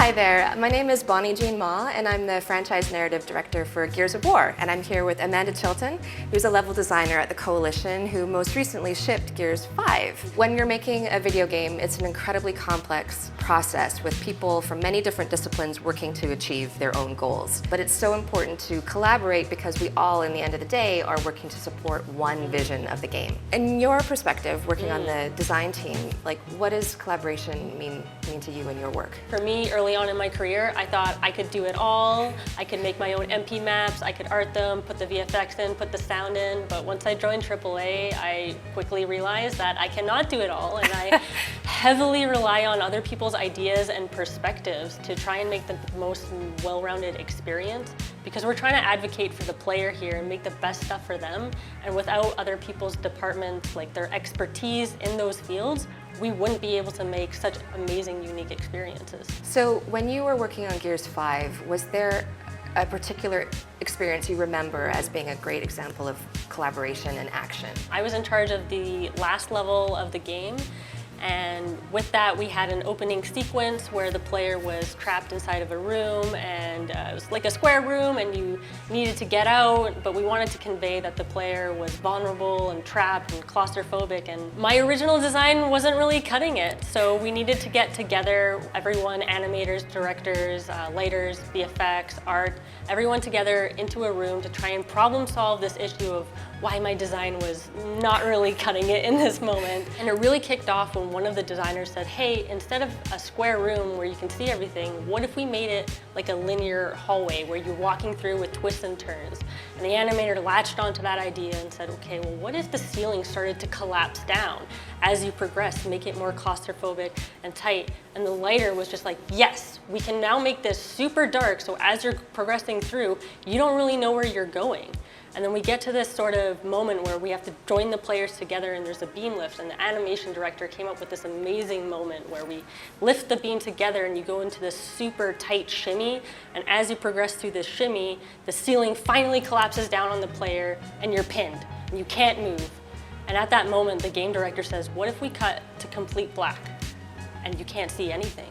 Hi there, my name is Bonnie Jean Ma and I'm the Franchise Narrative Director for Gears of War, and I'm here with Amanda Chilton, who's a level designer at the Coalition who most recently shipped Gears 5. When you're making a video game, it's an incredibly complex process with people from many different disciplines working to achieve their own goals. But it's so important to collaborate because we all, in the end of the day, are working to support one vision of the game. In your perspective, working on the design team, like, what does collaboration mean to you in your work? For me, early on in my career, I thought I could do it all. I could make my own MP maps, I could art them, put the VFX in, put the sound in. But once I joined AAA, I quickly realized that I cannot do it all, and I heavily rely on other people's ideas and perspectives to try and make the most well-rounded experience, because we're trying to advocate for the player here and make the best stuff for them. And without other people's departments, like their expertise in those fields, we wouldn't be able to make such amazing, unique experiences. So when you were working on Gears 5, was there a particular experience you remember as being a great example of collaboration and action? I was in charge of the last level of the game, and with that we had an opening sequence where the player was trapped inside of a room, and it was like a square room and you needed to get out, but we wanted to convey that the player was vulnerable and trapped and claustrophobic, and my original design wasn't really cutting it. So we needed to get together, everyone, animators, directors, lighters, VFX, art, everyone together into a room to try and problem solve this issue of why my design was not really cutting it in this moment. And it really kicked off when one of the designers said, hey, instead of a square room where you can see everything, what if we made it like a linear hallway where you're walking through with twists and turns? And the animator latched onto that idea and said, okay, well, what if the ceiling started to collapse down as you progress to make it more claustrophobic and tight? And the lighter was just like, yes, we can now make this super dark, so as you're progressing through, you don't really know where you're going. And then we get to this sort of moment where we have to join the players together and there's a beam lift, and the animation director came up with this amazing moment where we lift the beam together and you go into this super tight shimmy, and as you progress through this shimmy, the ceiling finally collapses down on the player and you're pinned and you can't move. And at that moment, the game director says, what if we cut to complete black and you can't see anything?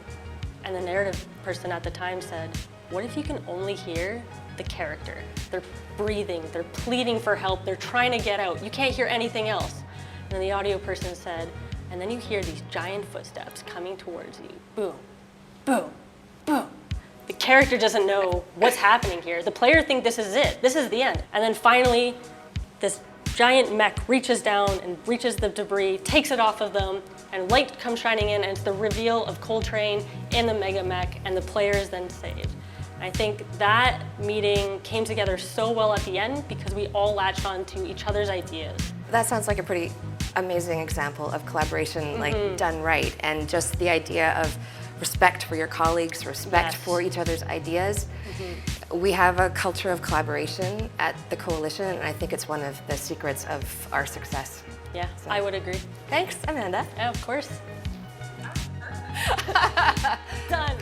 And the narrative person at the time said, what if you can only hear the character? They're breathing, they're pleading for help, they're trying to get out. You can't hear anything else. And then the audio person said, and then you hear these giant footsteps coming towards you. Boom, boom, boom. The character doesn't know what's happening here. The player thinks this is it, this is the end. And then finally, this giant mech reaches down and reaches the debris, takes it off of them, and light comes shining in, and it's the reveal of Coltrane in the mega mech, and the player is then saved. I think that meeting came together so well at the end because we all latched on to each other's ideas. That sounds like a pretty amazing example of collaboration, like done right, and just the idea of respect for your colleagues, respect for each other's ideas. We have a culture of collaboration at the Coalition, and I think it's one of the secrets of our success. Yeah, so. I would agree. Thanks, Amanda. Yeah, of course. Done.